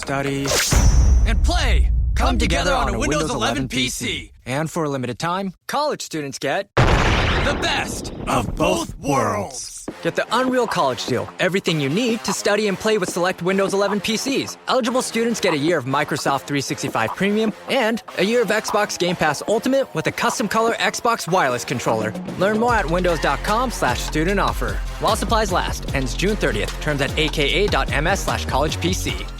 study, and play come together on a Windows 11 PC. And for a limited time, college students get the best of both worlds. Get the Unreal College Deal. Everything you need to study and play with select Windows 11 PCs. Eligible students get a year of Microsoft 365 Premium and a year of Xbox Game Pass Ultimate with a custom color Xbox wireless controller. Learn more at windows.com/student offer. While supplies last. Ends June 30th. Terms at aka.ms/collegepc.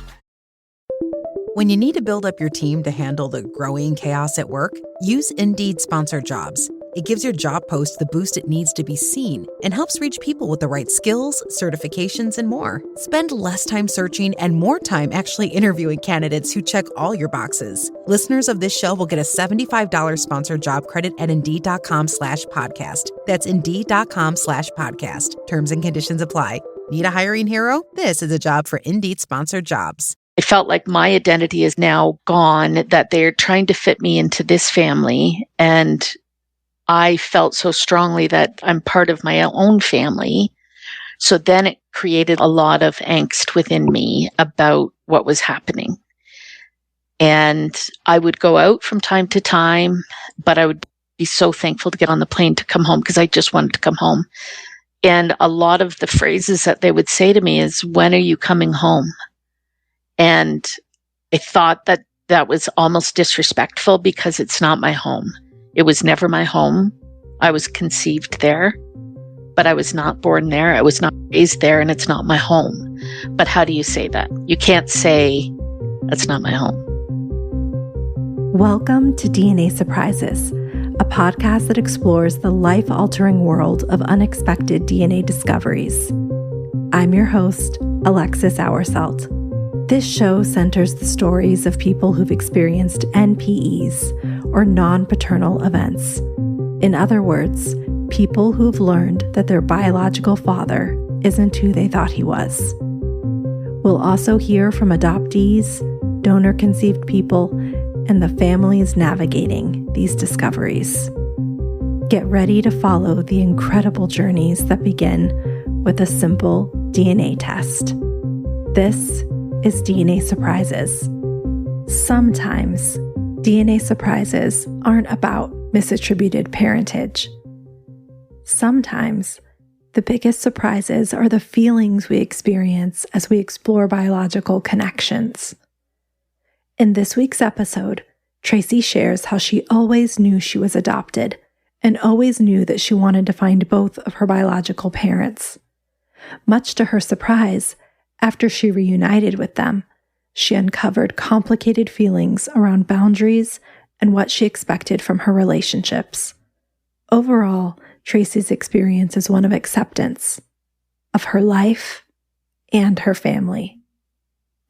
When you need to build up your team to handle the growing chaos at work, use Indeed Sponsored Jobs. It gives your job post the boost it needs to be seen and helps reach people with the right skills, certifications, and more. Spend less time searching and more time actually interviewing candidates who check all your boxes. Listeners of this show will get a $75 sponsored job credit at Indeed.com/podcast. That's Indeed.com/podcast. Terms and conditions apply. Need a hiring hero? This is a job for Indeed Sponsored Jobs. I felt like my identity is now gone, that they're trying to fit me into this family. And I felt so strongly that I'm part of my own family. So then it created a lot of angst within me about what was happening. And I would go out from time to time, but I would be so thankful to get on the plane to come home because I just wanted to come home. And a lot of the phrases that they would say to me is, "When are you coming home?" And I thought that that was almost disrespectful because it's not my home. It was never my home. I was conceived there, but I was not born there. I was not raised there, and it's not my home. But how do you say that? You can't say, "That's not my home." Welcome to DNA Surprises, a podcast that explores the life-altering world of unexpected DNA discoveries. I'm your host, Alexis Auersalt. This show centers the stories of people who've experienced NPEs, or non-paternal events. In other words, people who've learned that their biological father isn't who they thought he was. We'll also hear from adoptees, donor-conceived people, and the families navigating these discoveries. Get ready to follow the incredible journeys that begin with a simple DNA test. This is DNA Surprises. Sometimes DNA surprises aren't about misattributed parentage. Sometimes the biggest surprises are the feelings we experience as we explore biological connections. In this week's episode, Tracy shares how she always knew she was adopted and always knew that she wanted to find both of her biological parents. Much to her surprise, after she reunited with them, she uncovered complicated feelings around boundaries and what she expected from her relationships. Overall, Tracy's experience is one of acceptance of her life and her family.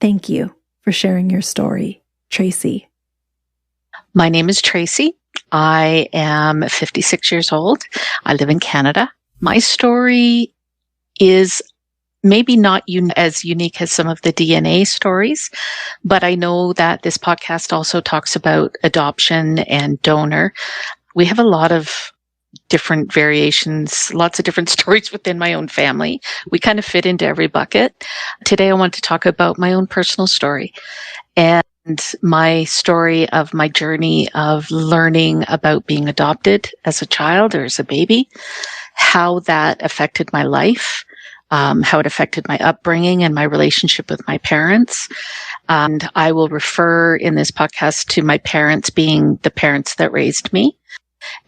Thank you for sharing your story, Tracy. My name is Tracy. I am 56 years old. I live in Canada. My story is maybe not as unique as some of the DNA stories, but I know that this podcast also talks about adoption and donor. We have a lot of different variations, lots of different stories within my own family. We kind of fit into every bucket. Today I want to talk about my own personal story and my story of my journey of learning about being adopted as a child or as a baby, how that affected my life, how it affected my upbringing and my relationship with my parents. And I will refer in this podcast to my parents being the parents that raised me.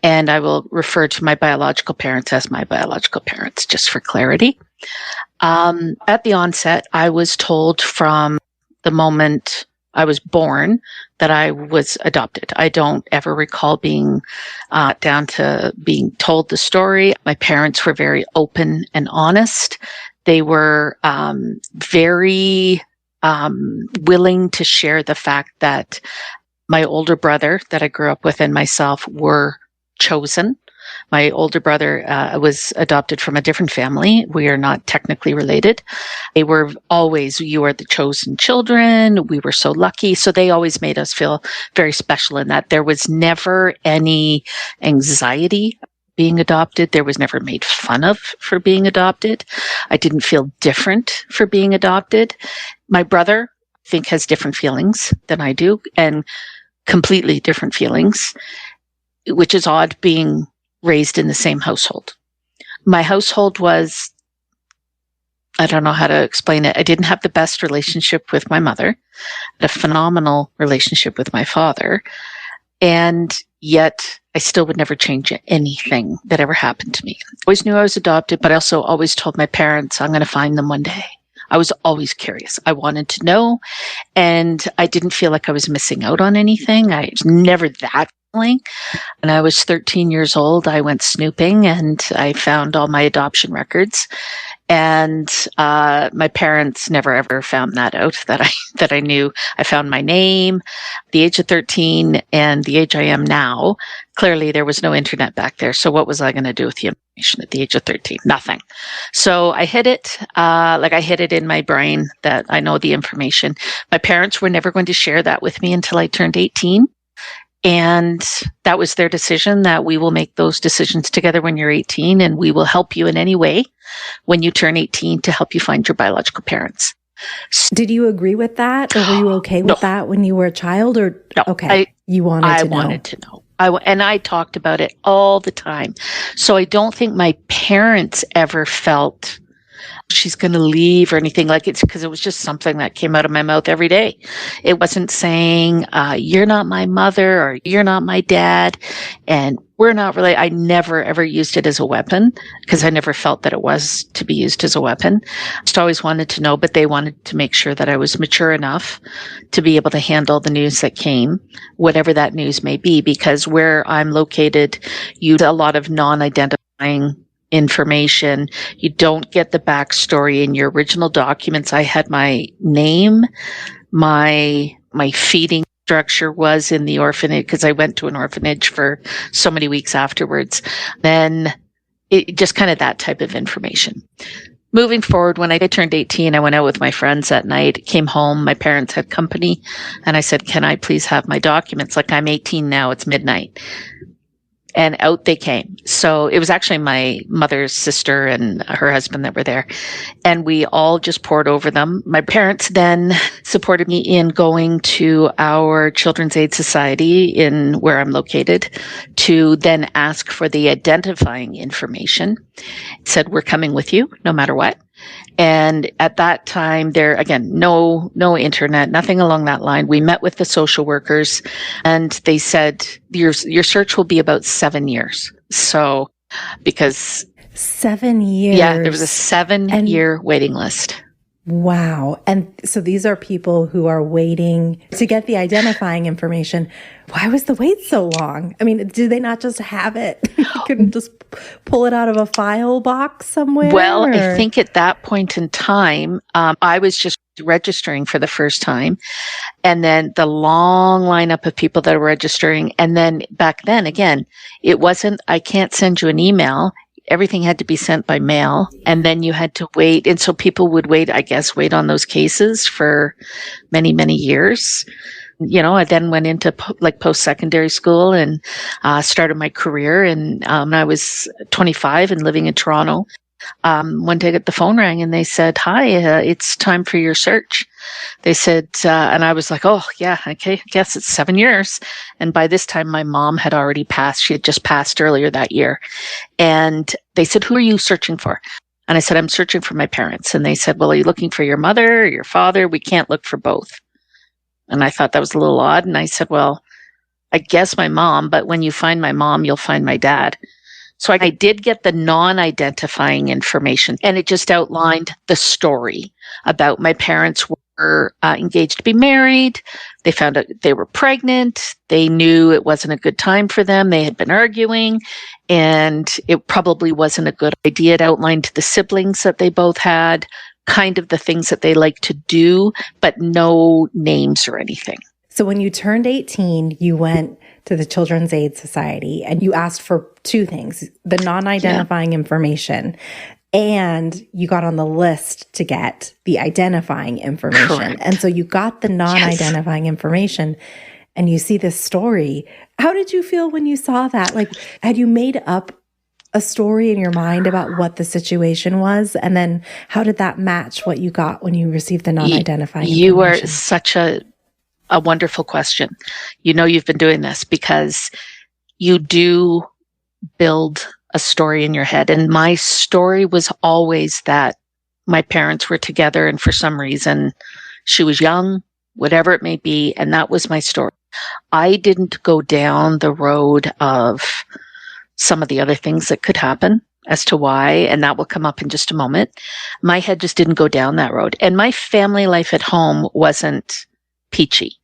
And I will refer to my biological parents as my biological parents, just for clarity. At the onset, I was told from the moment I was born that I was adopted. I don't ever recall being down to being told the story. My parents were very open and honest. They were very willing to share the fact that my older brother that I grew up with and myself were chosen. My older brother was adopted from a different family. We are not technically related. They were always, "You are the chosen children. We were so lucky." So they always made us feel very special in that. There was never any anxiety being adopted. There was never made fun of for being adopted. I didn't feel different for being adopted. My brother think has different feelings than I do, and completely different feelings, which is odd being raised in the same household. My household was, I don't know how to explain it. I didn't have the best relationship with my mother, a phenomenal relationship with my father. And yet I still would never change anything that ever happened to me. I always knew I was adopted, but I also always told my parents, I'm going to find them one day. I was always curious. I wanted to know, and I didn't feel like I was missing out on anything. I was never that feeling. When I was 13 years old, I went snooping and I found all my adoption records. And my parents never ever found that out, that I knew. I found my name, the age of 13 and the age I am now. Clearly there was no internet back there. So what was I going to do with the information at the age of 13? Nothing. So I hid it, I hid it in my brain that I know the information. My parents were never going to share that with me until I turned 18. And that was their decision, that we will make those decisions together when you're 18, and we will help you in any way when you turn 18 to help you find your biological parents. Did you agree with that, or were you okay with that when you were a child? Or no, okay, you wanted to know. I wanted to know. And I talked about it all the time. So I don't think my parents ever felt she's going to leave or anything, like it's because it was just something that came out of my mouth every day. It wasn't saying, you're not my mother or you're not my dad. And we're not really, I never ever used it as a weapon because I never felt that it was to be used as a weapon. I just always wanted to know, but they wanted to make sure that I was mature enough to be able to handle the news that came, whatever that news may be, because where I'm located, you a lot of non-identifying information. You don't get the backstory in your original documents. I had my name, my feeding structure was in the orphanage because I went to an orphanage for so many weeks afterwards. Then it just kind of that type of information. Moving forward, when I turned 18, I went out with my friends that night, came home, my parents had company, and I said, can I please have my documents? Like, I'm 18 now, it's midnight. And out they came. So it was actually my mother's sister and her husband that were there. And we all just poured over them. My parents then supported me in going to our Children's Aid Society in where I'm located to then ask for the identifying information. It said, we're coming with you no matter what. And at that time, there, again, no internet, nothing along that line. We met with the social workers and they said, your search will be about 7 years. So, because 7 years. Yeah, there was a 7-year waiting list. Wow. And so these are people who are waiting to get the identifying information. Why was the wait so long? I mean, do they not just have it? You couldn't just pull it out of a file box somewhere? Well, I think at that point in time, I was just registering for the first time. And then the long lineup of people that were registering. And then back then, again, it wasn't, I can't send you an email. Everything had to be sent by mail, and then you had to wait. And so people would wait on those cases for many, many years. You know, I then went into post-secondary school and started my career. And I was 25 and living in Toronto. One day the phone rang and they said, hi, it's time for your search. They said, and I was like, oh yeah, okay, I guess it's 7 years. And by this time my mom had already passed. She had just passed earlier that year. And they said, who are you searching for? And I said, I'm searching for my parents. And they said, well, are you looking for your mother or your father? We can't look for both. And I thought that was a little odd. And I said, well, I guess my mom, but when you find my mom, you'll find my dad. So I did get the non-identifying information, and it just outlined the story about my parents were engaged to be married. They found out they were pregnant. They knew it wasn't a good time for them. They had been arguing, and it probably wasn't a good idea. It outlined the siblings that they both had, kind of the things that they like to do, but no names or anything. So when you turned 18, you went to the Children's Aid Society and you asked for two things, the non-identifying information, and you got on the list to get the identifying information. Correct. And so you got the non-identifying information and you see this story. How did you feel when you saw that? Like, had you made up a story in your mind about what the situation was? And then how did that match what you got when you received the non-identifying information? You are such a wonderful question. You know, you've been doing this because you do build a story in your head. And my story was always that my parents were together and for some reason she was young, whatever it may be. And that was my story. I didn't go down the road of some of the other things that could happen as to why, and that will come up in just a moment. My head just didn't go down that road. And my family life at home wasn't peachy.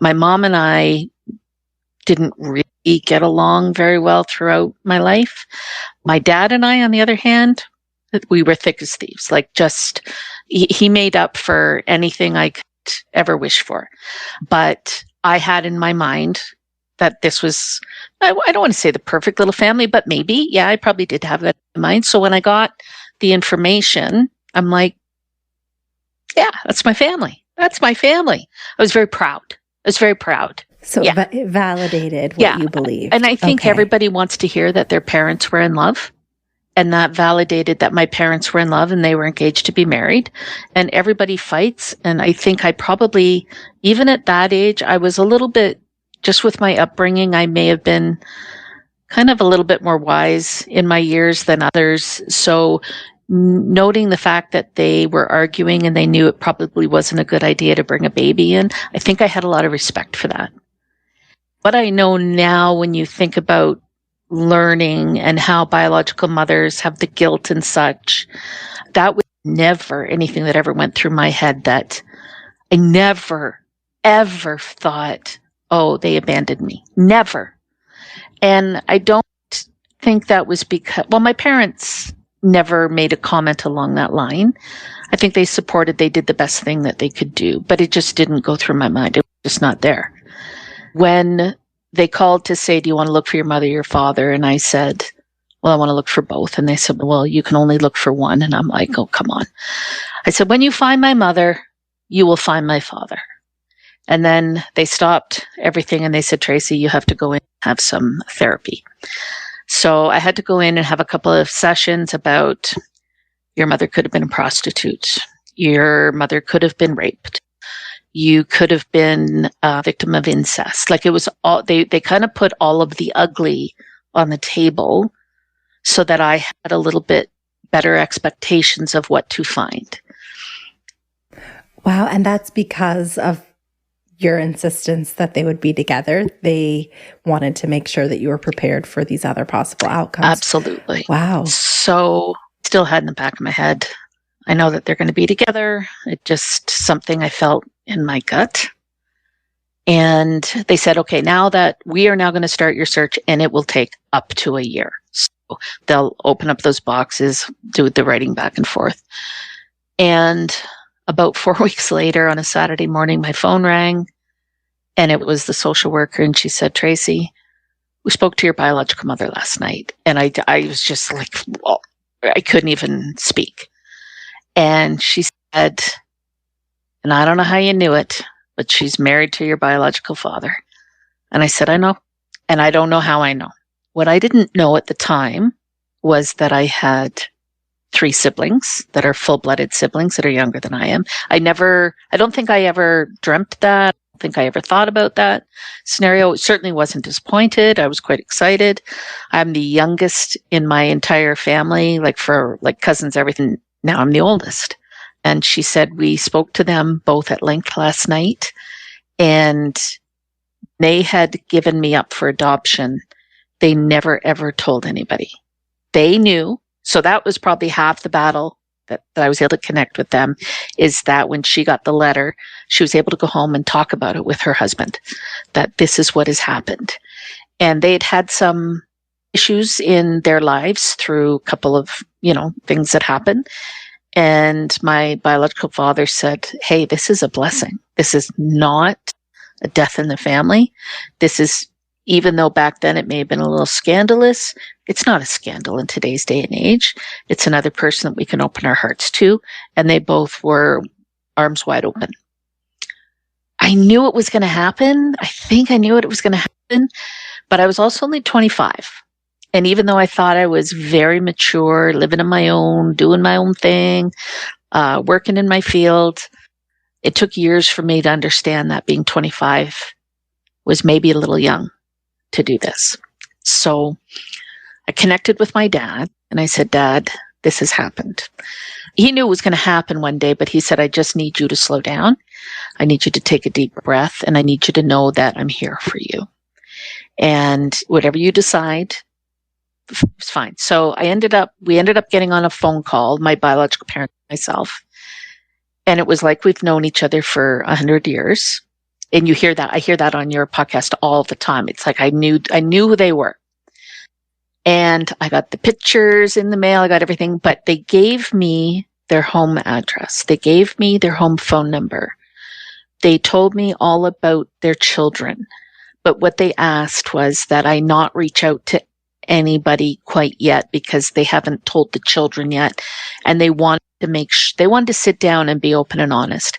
My mom and I didn't really get along very well throughout my life. My dad and I, on the other hand, we were thick as thieves. Like he made up for anything I could ever wish for. But I had in my mind that this was, I don't want to say the perfect little family, but maybe, yeah, I probably did have that in mind. So when I got the information, I'm like, yeah, that's my family. That's my family. I was very proud. So it validated what you believed. And I think everybody wants to hear that their parents were in love. And that validated that my parents were in love and they were engaged to be married. And everybody fights. And I think I probably, even at that age, I was a little bit, just with my upbringing, I may have been kind of a little bit more wise in my years than others. So noting the fact that they were arguing and they knew it probably wasn't a good idea to bring a baby in, I think I had a lot of respect for that. What I know now, when you think about learning and how biological mothers have the guilt and such, that was never anything that ever went through my head. That I never, ever thought, oh, they abandoned me. Never. And I don't think that was because, well, my parents never made a comment along that line. I think they did the best thing that they could do, but it just didn't go through my mind. It was just not there. When they called to say, do you want to look for your mother or your father? And I said, well, I want to look for both. And they said, well, you can only look for one. And I'm like, oh, come on. I said, when you find my mother, you will find my father. And then they stopped everything and they said, Tracy, you have to go in and have some therapy. So I had to go in and have a couple of sessions about your mother could have been a prostitute. Your mother could have been raped. You could have been a victim of incest. Like it was all, they kind of put all of the ugly on the table so that I had a little bit better expectations of what to find. Wow. And that's because of your insistence that they would be together. They wanted to make sure that you were prepared for these other possible outcomes. Absolutely. Wow. So still had in the back of my head, I know that they're going to be together. It's just something I felt in my gut. And they said, okay, now that we are now going to start your search and it will take up to a year. So they'll open up those boxes, do the writing back and forth. And about 4 weeks later on a Saturday morning, my phone rang and it was the social worker. And she said, Tracy, we spoke to your biological mother last night. And I was just like, well, I couldn't even speak. And she said, and I don't know how you knew it, but she's married to your biological father. And I said, I know. And I don't know how I know. What I didn't know at the time was that I had 3 siblings that are full-blooded siblings that are younger than I am. I don't think I ever dreamt that. I don't think I ever thought about that scenario. Certainly wasn't disappointed. I was quite excited. I'm the youngest in my entire family, for cousins, everything. Now I'm the oldest. And she said, we spoke to them both at length last night and they had given me up for adoption. They never, ever told anybody. They knew. So that was probably half the battle that I was able to connect with them, is that when she got the letter, she was able to go home and talk about it with her husband, that this is what has happened. And they had had some issues in their lives through a couple of, things that happened. And my biological father said, hey, this is a blessing. This is not a death in the family. This is, even though back then it may have been a little scandalous, it's not a scandal in today's day and age. It's another person that we can open our hearts to. And they both were arms wide open. I knew it was going to happen. I think I knew it was going to happen, but I was also only 25. And even though I thought I was very mature, living on my own, doing my own thing, working in my field, it took years for me to understand that being 25 was maybe a little young to do this. So I connected with my dad and I said, Dad, this has happened. He knew it was going to happen one day, but he said, I just need you to slow down. I need you to take a deep breath, and I need you to know that I'm here for you. And whatever you decide, it's fine. So we ended up getting on a phone call, my biological parent and myself. And it was like we've known each other for 100 years. And I hear that on your podcast all the time. It's like I knew who they were. And I got the pictures in the mail, I got everything, but they gave me their home address. They gave me their home phone number. They told me all about their children. But what they asked was that I not reach out to anybody quite yet because they haven't told the children yet. And they wanted to sit down and be open and honest.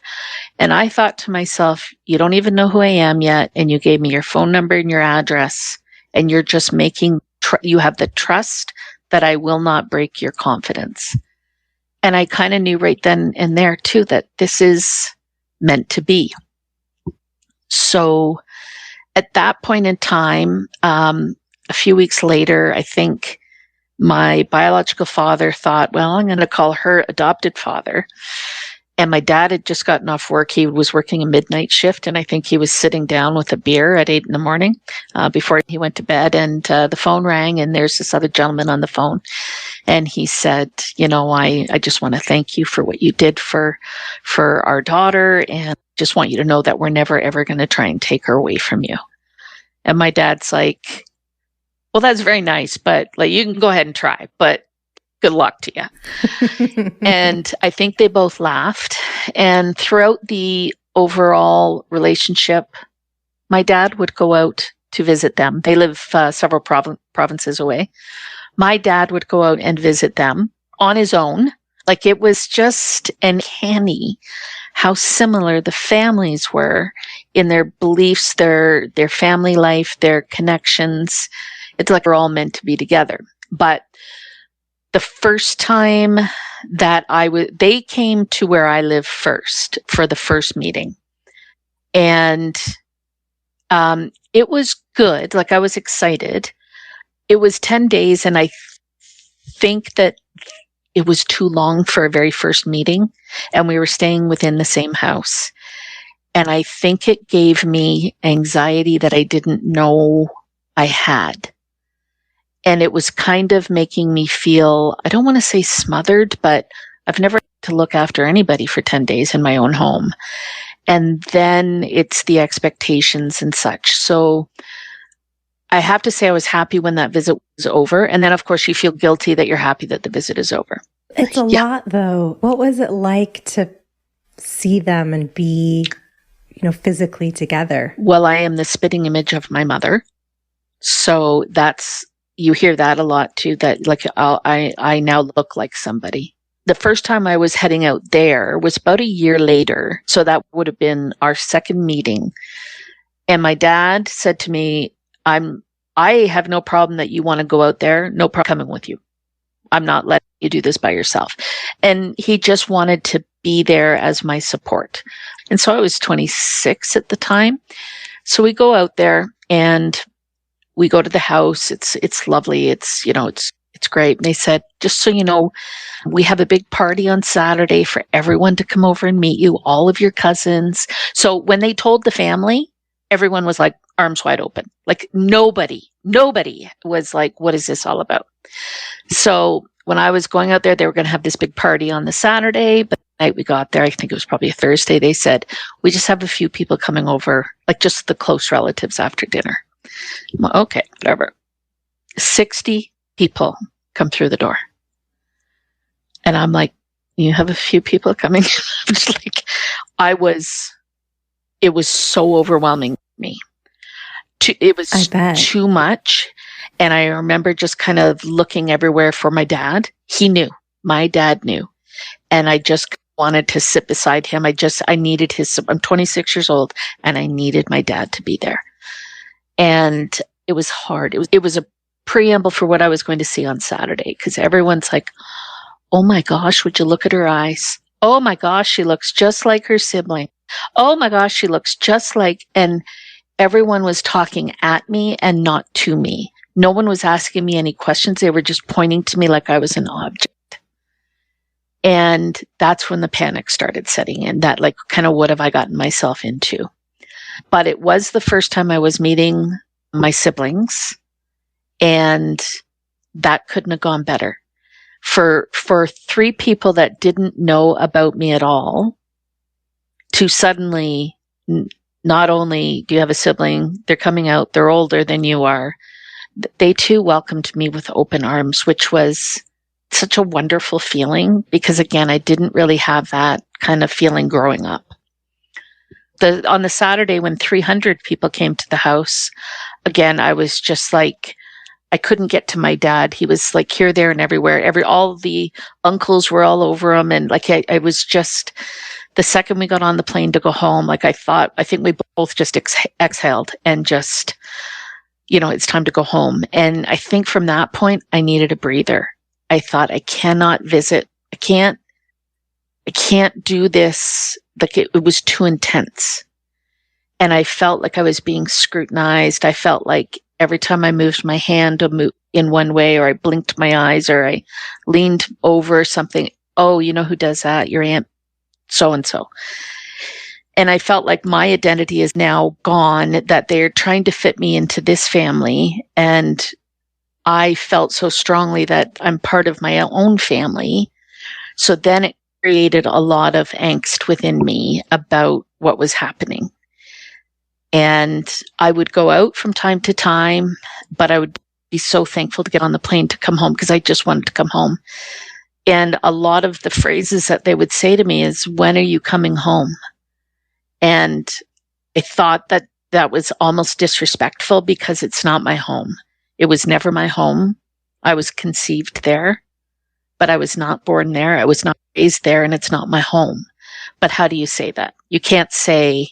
And I thought to myself, you don't even know who I am yet. And you gave me your phone number and your address. And you're just you have the trust that I will not break your confidence. And I kind of knew right then and there too that this is meant to be. So at that point in time, a few weeks later, I think my biological father thought, well, I'm going to call her adopted father. And my dad had just gotten off work. He was working a midnight shift, and I think he was sitting down with a beer at 8 a.m. Before he went to bed. And the phone rang, and there's this other gentleman on the phone. And he said, I just want to thank you for what you did for our daughter, and just want you to know that we're never, ever going to try and take her away from you. And my dad's like, well, that's very nice, but like, you can go ahead and try, but good luck to you. And I think they both laughed. And throughout the overall relationship, my dad would go out to visit them. They live several provinces away. My dad would go out and visit them on his own. Like, it was just uncanny how similar the families were in their beliefs, their family life, their connections. It's like we're all meant to be together. But the first time that they came to where I live first for the first meeting. And it was good. Like, I was excited. It was 10 days, and I think that it was too long for a very first meeting, and we were staying within the same house. And I think it gave me anxiety that I didn't know I had. And it was kind of making me feel, I don't want to say smothered, but I've never had to look after anybody for 10 days in my own home. And then it's the expectations and such. So I have to say I was happy when that visit was over. And then, of course, you feel guilty that you're happy that the visit is over. It's a lot, though. What was it like to see them and be, physically together? Well, I am the spitting image of my mother. So you hear that a lot too, that like I now look like somebody. The first time I was heading out there was about a year later. So that would have been our second meeting. And my dad said to me, I have no problem that you want to go out there. No problem coming with you. I'm not letting you do this by yourself. And he just wanted to be there as my support. And so I was 26 at the time. So we go out there and we go to the house. It's lovely. It's great. And they said, just so you know, we have a big party on Saturday for everyone to come over and meet you, all of your cousins. So when they told the family, everyone was like arms wide open. Like nobody was like, what is this all about? So when I was going out there, they were going to have this big party on the Saturday, but the night we got there, I think it was probably a Thursday, they said, we just have a few people coming over, like just the close relatives after dinner. I'm like, okay, whatever. 60 people come through the door. And I'm like, you have a few people coming? I'm just like, it was so overwhelming for me. It was too much. And I remember just kind of looking everywhere for my dad. He knew. My dad knew. And I just wanted to sit beside him. I needed I'm 26 years old, and I needed my dad to be there. And it was hard. It was a preamble for what I was going to see on Saturday, because everyone's like, oh my gosh, would you look at her eyes? Oh my gosh, she looks just like her sibling. Oh my gosh, she looks just like, and everyone was talking at me and not to me. No one was asking me any questions. They were just pointing to me like I was an object. And that's when the panic started setting in, that like, kind of, what have I gotten myself into? But it was the first time I was meeting my siblings, and that couldn't have gone better. For three people that didn't know about me at all, to suddenly, not only do you have a sibling, they're coming out, they're older than you are, they too welcomed me with open arms, which was such a wonderful feeling, because again, I didn't really have that kind of feeling growing up. On the Saturday when 300 people came to the house, again, I was just like, I couldn't get to my dad. He was like here, there, and everywhere. All the uncles were all over him. And like, I was just, the second we got on the plane to go home, like I think we both just exhaled and just, it's time to go home. And I think from that point, I needed a breather. I thought, I cannot visit. I can't do this. Like it was too intense. And I felt like I was being scrutinized. I felt like every time I moved my hand in one way, or I blinked my eyes, or I leaned over something, oh, you know who does that? Your aunt so-and-so. And I felt like my identity is now gone, that they're trying to fit me into this family. And I felt so strongly that I'm part of my own family. So then it created a lot of angst within me about what was happening. And I would go out from time to time, but I would be so thankful to get on the plane to come home, because I just wanted to come home. And a lot of the phrases that they would say to me is, when are you coming home? And I thought that that was almost disrespectful, because it's not my home. It was never my home. I was conceived there, but I was not born there. I was not raised there, and it's not my home. But how do you say that? You can't say,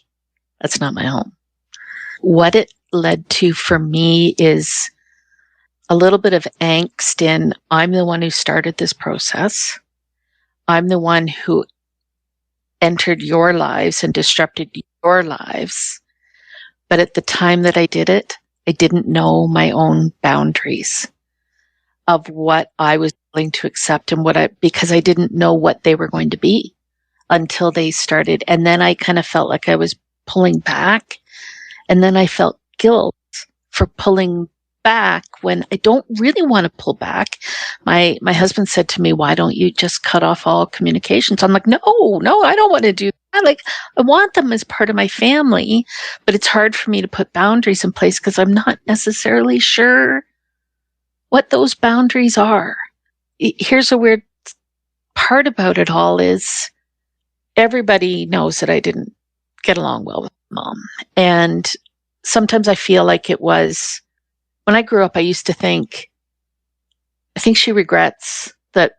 that's not my home. What it led to for me is a little bit of angst in, I'm the one who started this process. I'm the one who entered your lives and disrupted your lives. But at the time that I did it, I didn't know my own boundaries of what I was willing to accept and because I didn't know what they were going to be until they started. And then I kind of felt like I was pulling back. And then I felt guilt for pulling back when I don't really want to pull back. My husband said to me, why don't you just cut off all communications? I'm like, no, I don't want to do that. Like, I want them as part of my family, but it's hard for me to put boundaries in place because I'm not necessarily sure what those boundaries are. Here's a weird part about it all is everybody knows that I didn't get along well with Mom. And sometimes I feel like it was, when I grew up, I used to think, I think she regrets that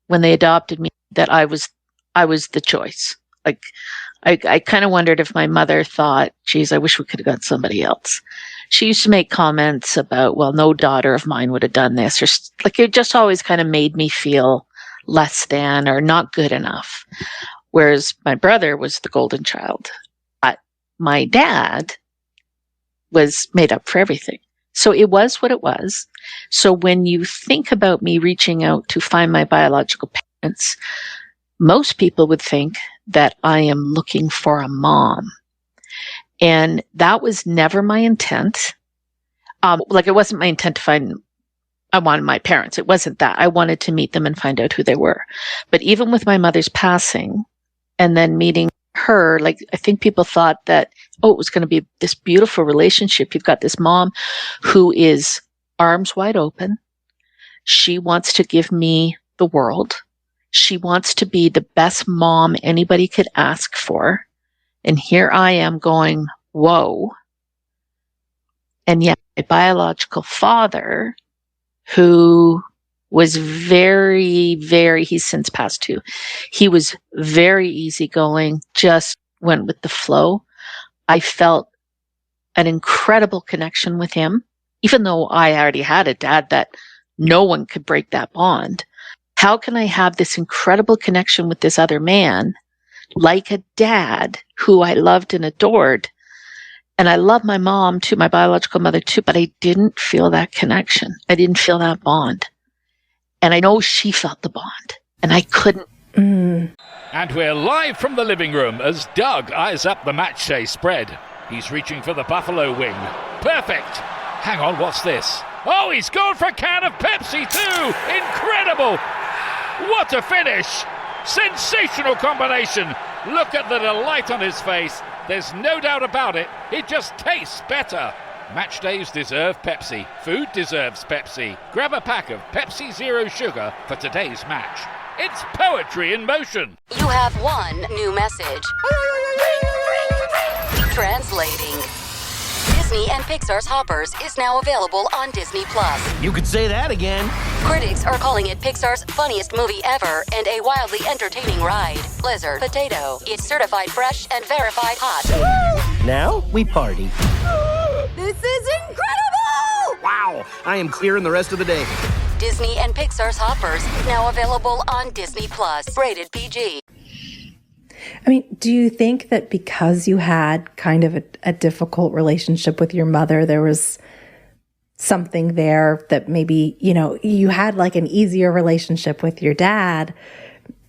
when they adopted me, that I was the choice. Like, I kind of wondered if my mother thought, geez, I wish we could have got somebody else. She used to make comments about, well, no daughter of mine would have done this, or like, it just always kind of made me feel less than or not good enough. Whereas my brother was the golden child. My dad was made up for everything. So it was what it was. So when you think about me reaching out to find my biological parents, most people would think that I am looking for a mom. And that was never my intent. Like, it wasn't my intent to find, I wanted my parents. It wasn't that. I wanted to meet them and find out who they were. But even with my mother's passing and then meeting her, like, I think people thought that, oh, it was going to be this beautiful relationship. You've got this mom who is arms wide open. She wants to give me the world. She wants to be the best mom anybody could ask for. And here I am going, whoa. And yet my biological father, who was very, very, he's since passed too. He was very easygoing, just went with the flow. I felt an incredible connection with him, even though I already had a dad, that no one could break that bond. How can I have this incredible connection with this other man, like a dad who I loved and adored? And I love my mom too, my biological mother too, but I didn't feel that connection. I didn't feel that bond. And I know she felt the bond, and I couldn't. And we're live from the living room as Doug eyes up the match day spread. He's reaching for the buffalo wing. Perfect. Hang on, what's this? Oh, he's gone for a can of Pepsi too. Incredible. What a finish. Sensational combination. Look at the delight on his face. There's no doubt about it. It just tastes better. Match days deserve Pepsi. Food deserves Pepsi. Grab a pack of Pepsi Zero Sugar for today's match. It's poetry in motion. You have one new message. Translating. Disney and Pixar's Hoppers is now available on Disney+. You could say that again. Critics are calling it Pixar's funniest movie ever and a wildly entertaining ride. Blizzard Potato. It's certified fresh and verified hot. Now we party. This is incredible! Wow, I am clearing the rest of the day. Disney and Pixar's Hoppers, now available on Disney+. Rated PG. I mean, do you think that because you had kind of a difficult relationship with your mother, there was something there that maybe, you had like an easier relationship with your dad?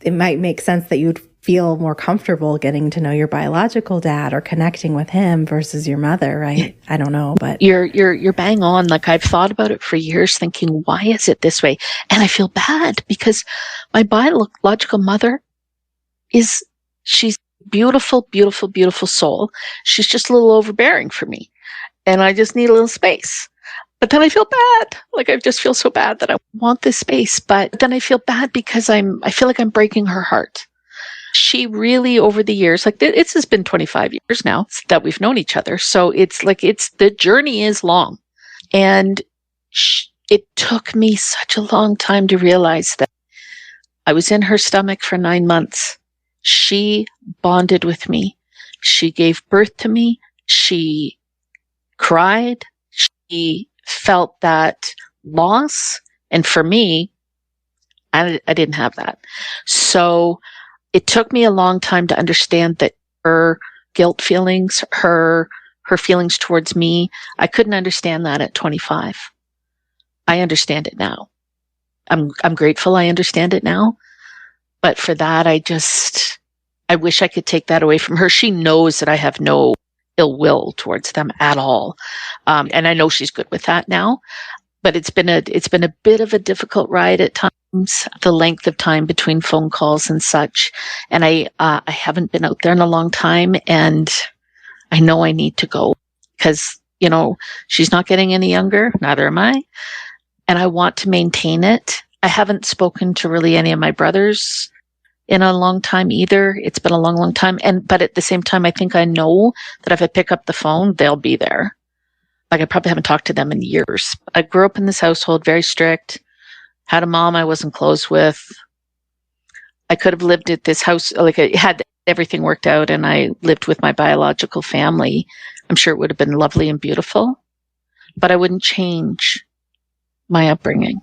It might make sense that you'd feel more comfortable getting to know your biological dad or connecting with him versus your mother, right? I don't know, but You're bang on. Like, I've thought about it for years thinking, why is it this way? And I feel bad because my biological mother she's beautiful, beautiful, beautiful soul. She's just a little overbearing for me. And I just need a little space. But then I feel bad. Like, I just feel so bad that I want this space. But then I feel bad because I feel like I'm breaking her heart. She really, over the years, like, it's been 25 years now that we've known each other. So it's like, the journey is long. And it took me such a long time to realize that I was in her stomach for 9 months. She bonded with me. She gave birth to me. She cried. She felt that loss. And for me, I didn't have that. So it took me a long time to understand that her guilt feelings, her feelings towards me, I couldn't understand that at 25. I understand it now. I'm grateful I understand it now. But for that, I wish I could take that away from her. She knows that I have no ill will towards them at all. And I know she's good with that now. But it's been a bit of a difficult ride at times, the length of time between phone calls and such. And I haven't been out there in a long time, and I know I need to go because, she's not getting any younger, neither am I. And I want to maintain it. I haven't spoken to really any of my brothers in a long time either. It's been a long, long time. But at the same time, I think I know that if I pick up the phone, they'll be there. Like, I probably haven't talked to them in years. I grew up in this household, very strict, had a mom I wasn't close with. I could have lived at this house, like, I had everything worked out and I lived with my biological family. I'm sure it would have been lovely and beautiful, but I wouldn't change my upbringing.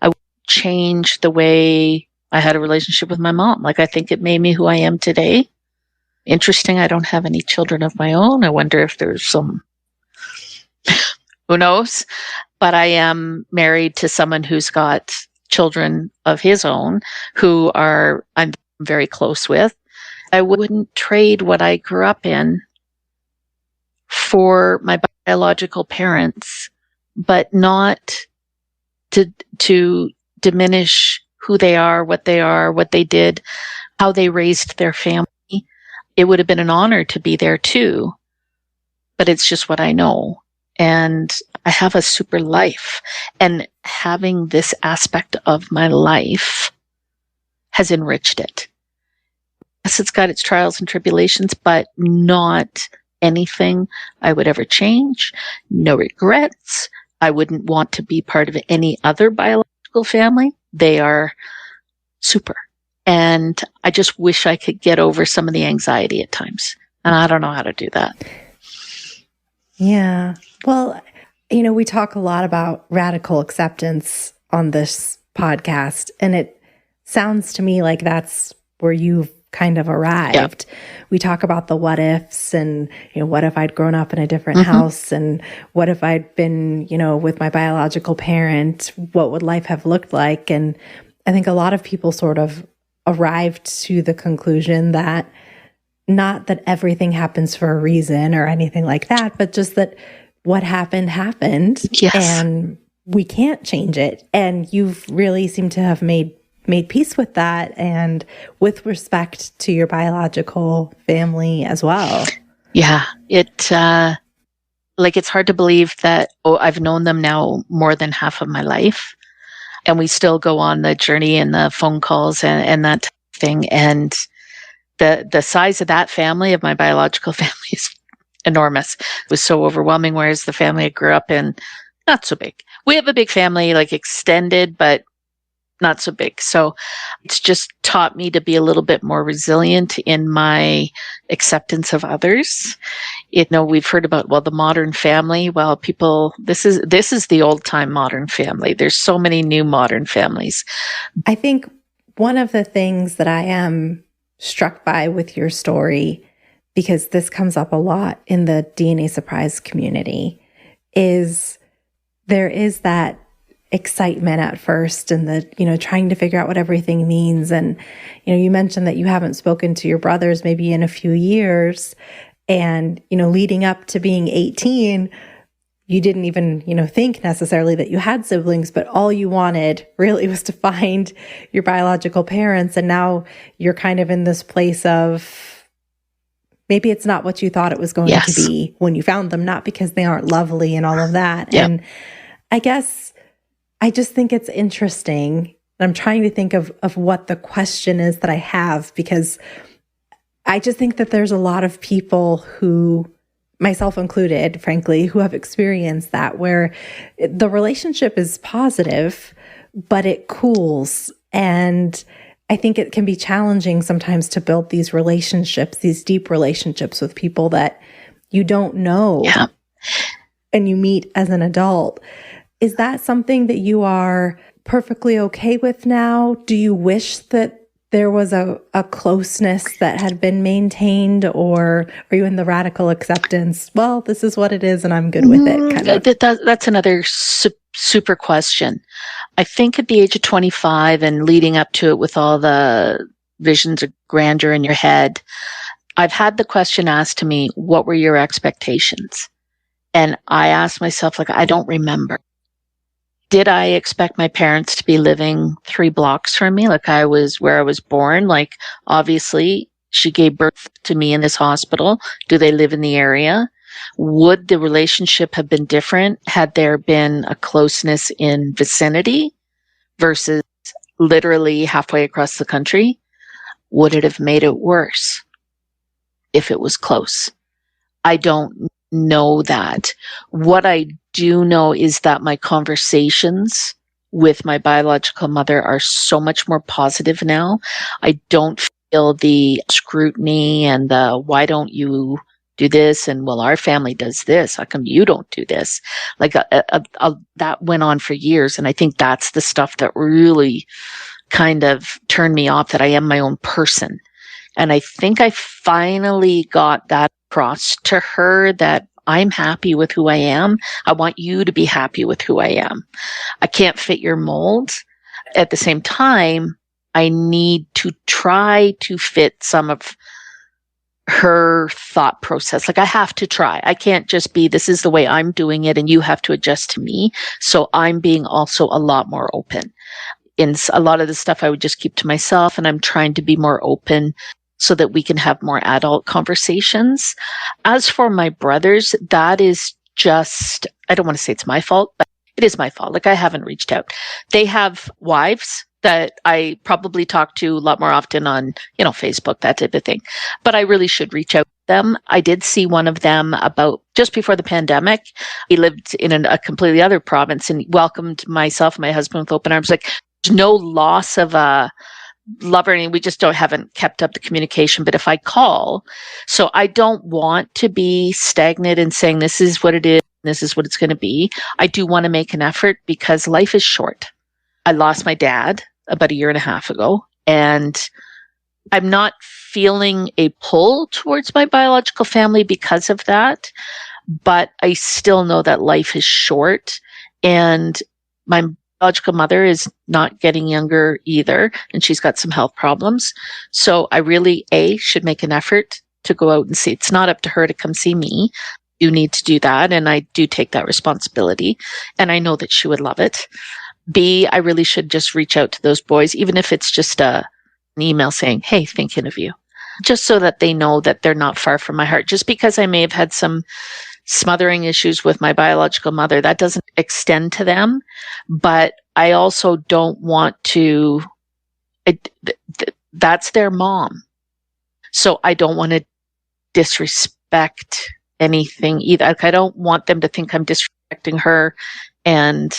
I wouldn't change the way I had a relationship with my mom. Like, I think it made me who I am today. Interesting, I don't have any children of my own. I wonder if there's some... Who knows? But I am married to someone who's got children of his own who I'm very close with. I wouldn't trade what I grew up in for my biological parents, but not to diminish who they are, what they did, how they raised their family. It would have been an honor to be there too, but it's just what I know. And I have a super life, and having this aspect of my life has enriched it. Yes, it's got its trials and tribulations, but not anything I would ever change. No regrets. I wouldn't want to be part of any other biological family. They are super. And I just wish I could get over some of the anxiety at times. And I don't know how to do that. Yeah. Well, We talk a lot about radical acceptance on this podcast, and it sounds to me like that's where you've kind of arrived. Yeah. We talk about the what ifs and, what if I'd grown up in a different house, and what if I'd been, with my biological parent, what would life have looked like? And I think a lot of people sort of arrived to the conclusion that not that everything happens for a reason or anything like that, but just that what happened, yes. And we can't change it. And you've really seemed to have made peace with that, and with respect to your biological family as well. Yeah. It's hard to believe that, I've known them now more than half of my life, and we still go on the journey and the phone calls and that thing. And the size of that family, of my biological family, is enormous. It was so overwhelming, whereas the family I grew up in, not so big. We have a big family, like extended, but not so big. So it's just taught me to be a little bit more resilient in my acceptance of others. We've heard about, the modern family. Well, people, this is the old time modern family. There's so many new modern families. I think one of the things that I am struck by with your story, because this comes up a lot in the DNA surprise community, is there is that excitement at first, and the, trying to figure out what everything means. And, you mentioned that you haven't spoken to your brothers maybe in a few years, and, leading up to being 18, you didn't even, think necessarily that you had siblings, but all you wanted really was to find your biological parents. And now you're kind of in this place of, maybe it's not what you thought it was going yes. to be when you found them, not because they aren't lovely and all of that. Yep. And I guess I just think it's interesting. I'm trying to think of what the question is that I have, because I just think that there's a lot of people who, myself included, frankly, who have experienced that, where the relationship is positive, but it cools. And I think it can be challenging sometimes to build these relationships, these deep relationships with people that you don't know and you meet as an adult. Is that something that you are perfectly okay with now? Do you wish that there was a closeness that had been maintained, or are you in the radical acceptance? Well, this is what it is and I'm good with it. Kind of? That's another super question. I think at the age of 25 and leading up to it, with all the visions of grandeur in your head, I've had the question asked to me, what were your expectations? And I asked myself, I don't remember. Did I expect my parents to be living 3 blocks from me, like I was where I was born? Obviously, she gave birth to me in this hospital. Do they live in the area? Would the relationship have been different had there been a closeness in vicinity versus literally halfway across the country? Would it have made it worse if it was close? I don't know that. What I do know is that my conversations with my biological mother are so much more positive now. I don't feel the scrutiny and the, why don't you do this? And, well, our family does this. How come you don't do this? That went on for years. And I think that's the stuff that really kind of turned me off, that I am my own person. And I think I finally got that across to her, that I'm happy with who I am. I want you to be happy with who I am. I can't fit your mold. At the same time, I need to try to fit some of her thought process. I have to try. I can't just be, this is the way I'm doing it and you have to adjust to me. So I'm being also a lot more open. In a lot of the stuff I would just keep to myself, and I'm trying to be more open so that we can have more adult conversations. As for my brothers, that is just, I don't want to say it's my fault, but it is my fault. I haven't reached out. They have wives that I probably talk to a lot more often on, Facebook, that type of thing. But I really should reach out to them. I did see one of them about just before the pandemic. He lived in a completely other province and welcomed myself and my husband with open arms. There's no loss of a lover, and we just haven't kept up the communication. But if I call, so I don't want to be stagnant and saying this is what it is, this is what it's going to be. I do want to make an effort because life is short. I lost my dad about 1.5 years ago, and I'm not feeling a pull towards my biological family because of that, but I still know that life is short, and my biological mother is not getting younger either, and she's got some health problems. So I really, should make an effort to go out and see. It's not up to her to come see me. You need to do that, and I do take that responsibility, and I know that she would love it. B, I really should just reach out to those boys, even if it's just an email saying, hey, thinking of you, just so that they know that they're not far from my heart. Just because I may have had some smothering issues with my biological mother, that doesn't extend to them. But I also don't want to, that's their mom. So I don't want to disrespect anything either. Like, I don't want them to think I'm disrespecting her, and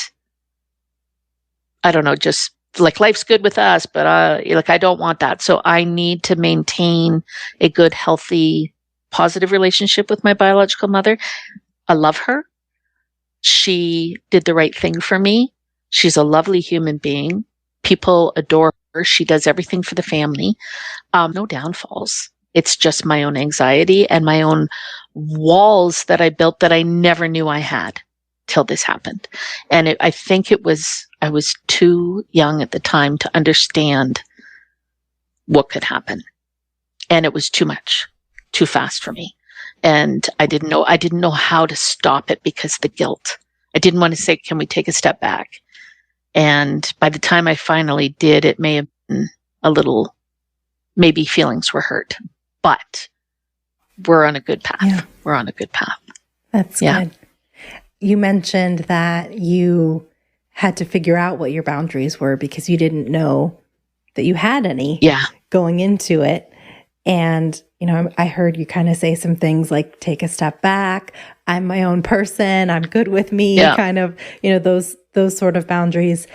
I don't know, just like life's good with us, but like I don't want that. So I need to maintain a good, healthy, positive relationship with my biological mother. I love her. She did the right thing for me. She's a lovely human being. People adore her. She does everything for the family. No downfalls. It's just my own anxiety and my own walls that I built that I never knew I had till this happened. And I think I was too young at the time to understand what could happen. And it was too much, too fast for me. And I didn't know how to stop it because of the guilt. I didn't want to say, can we take a step back? And by the time I finally did, it may have been a little, maybe feelings were hurt, but we're on a good path. Yeah. We're on a good path. That's good. You mentioned that you had to figure out what your boundaries were because you didn't know that you had any going into it. And, I heard you kind of say some things like, take a step back. I'm my own person. I'm good with me. Kind of, those sort of boundaries.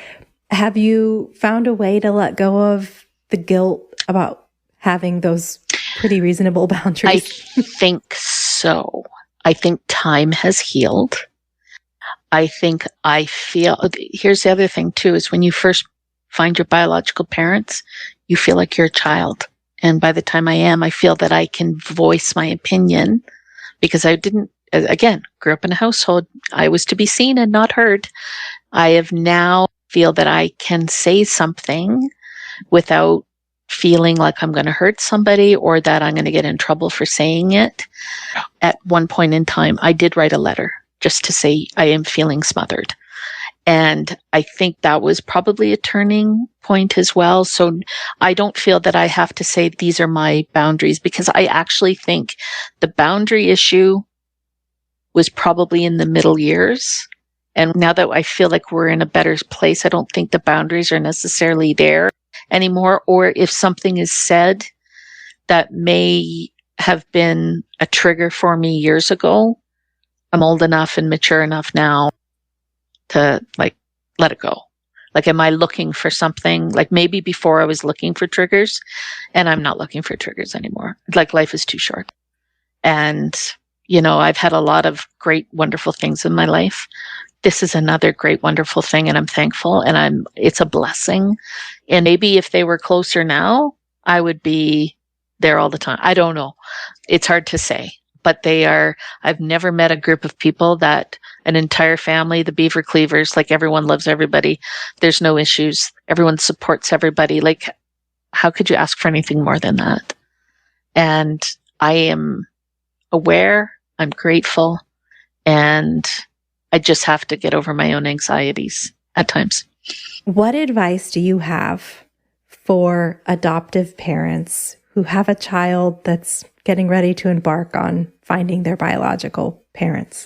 Have you found a way to let go of the guilt about having those pretty reasonable boundaries? I think so. I think time has healed. I think I feel, here's the other thing too, is when you first find your biological parents, you feel like you're a child. And by the time I feel that I can voice my opinion because I didn't, again, grew up in a household. I was to be seen and not heard. I have now feel that I can say something without feeling like I'm going to hurt somebody or that I'm going to get in trouble for saying it. At one point in time, I did write a letter just to say I am feeling smothered. And I think that was probably a turning point as well. So I don't feel that I have to say these are my boundaries because I actually think the boundary issue was probably in the middle years. And now that I feel like we're in a better place, I don't think the boundaries are necessarily there anymore. Or if something is said that may have been a trigger for me years ago, I'm old enough and mature enough now to let it go. Like, am I looking for something? Like maybe before I was looking for triggers and I'm not looking for triggers anymore. Like life is too short. And, I've had a lot of great, wonderful things in my life. This is another great, wonderful thing. And I'm thankful and it's a blessing. And maybe if they were closer now, I would be there all the time. I don't know. It's hard to say. But I've never met a group of people that an entire family, the Beaver Cleavers, like everyone loves everybody. There's no issues. Everyone supports everybody. Like, how could you ask for anything more than that? And I am aware, I'm grateful, and I just have to get over my own anxieties at times. What advice do you have for adoptive parents who have a child that's getting ready to embark on finding their biological parents?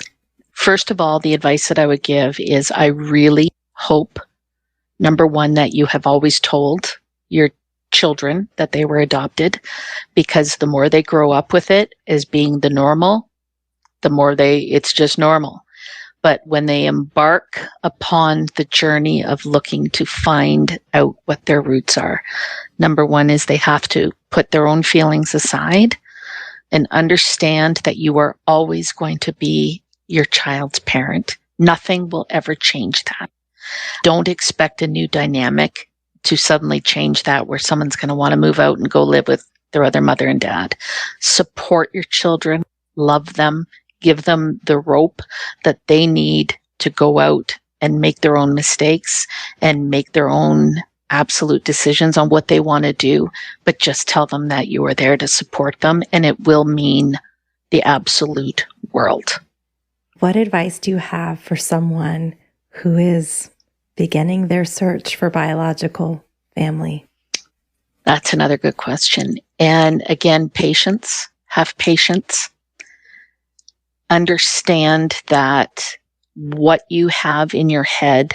First of all, the advice that I would give is I really hope, number one, that you have always told your children that they were adopted, because the more they grow up with it as being the normal, the more it's just normal. But when they embark upon the journey of looking to find out what their roots are, number one is they have to put their own feelings aside and understand that you are always going to be your child's parent. Nothing will ever change that. Don't expect a new dynamic to suddenly change that, where someone's going to want to move out and go live with their other mother and dad. Support your children, love them, give them the rope that they need to go out and make their own mistakes and make their own absolute decisions on what they want to do. But just tell them that you are there to support them, and it will mean the absolute world. What advice do you have for someone who is beginning their search for biological family? That's another good question. And again, patience. Have patience. Understand that what you have in your head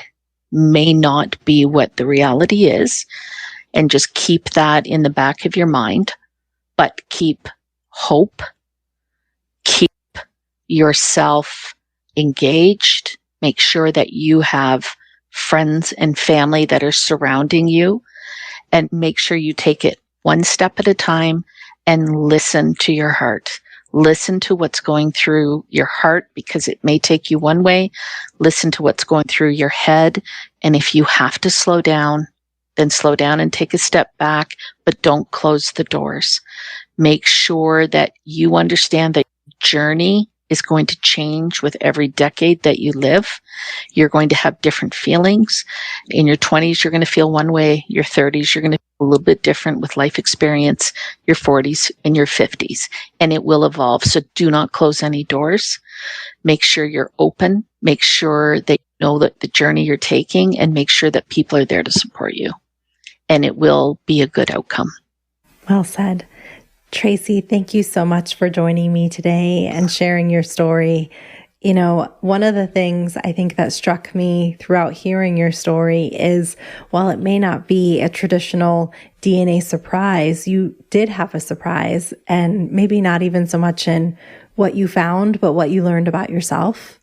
may not be what the reality is. And just keep that in the back of your mind. But keep hope. Keep yourself engaged. Make sure that you have friends and family that are surrounding you, and make sure you take it one step at a time and listen to your heart. Listen to what's going through your heart, because it may take you one way. Listen to what's going through your head. And if you have to slow down, then slow down and take a step back, but don't close the doors. Make sure that you understand that journey is going to change with every decade that you live. You're going to have different feelings. In your 20s, you're going to feel one way. Your 30s, you're going to feel a little bit different with life experience. Your 40s and your 50s, and it will evolve. So do not close any doors. Make sure you're open. Make sure that you know that the journey you're taking, and make sure that people are there to support you, and it will be a good outcome. Well said. Tracy, thank you so much for joining me today and sharing your story. You know, one of the things I think that struck me throughout hearing your story is, while it may not be a traditional DNA surprise, you did have a surprise, and maybe not even so much in what you found, but what you learned about yourself.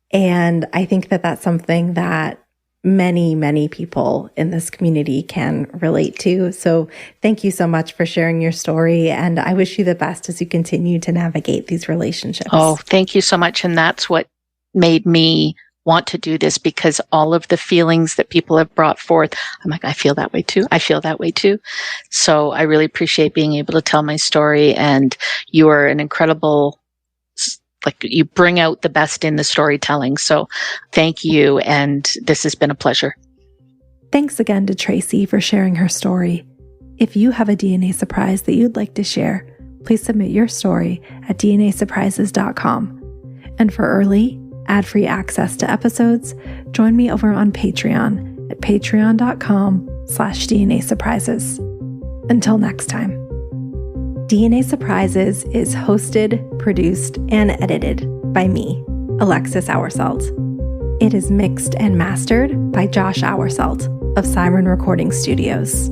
And I think that that's something that many, many people in this community can relate to. So thank you so much for sharing your story. And I wish you the best as you continue to navigate these relationships. Oh, thank you so much. And that's what made me want to do this, because all of the feelings that people have brought forth, I'm like, I feel that way too. I feel that way too. So I really appreciate being able to tell my story. And you are an incredible, like, you bring out the best in the storytelling. So thank you. And this has been a pleasure. Thanks again to Tracy for sharing her story. If you have a DNA surprise that you'd like to share, please submit your story at dnasurprises.com. And for early, ad-free access to episodes, join me over on Patreon at patreon.com/DNA surprises. Until next time. DNA Surprises is hosted, produced, and edited by me, Alexis Auersalt. It is mixed and mastered by Josh Auersalt of Siren Recording Studios.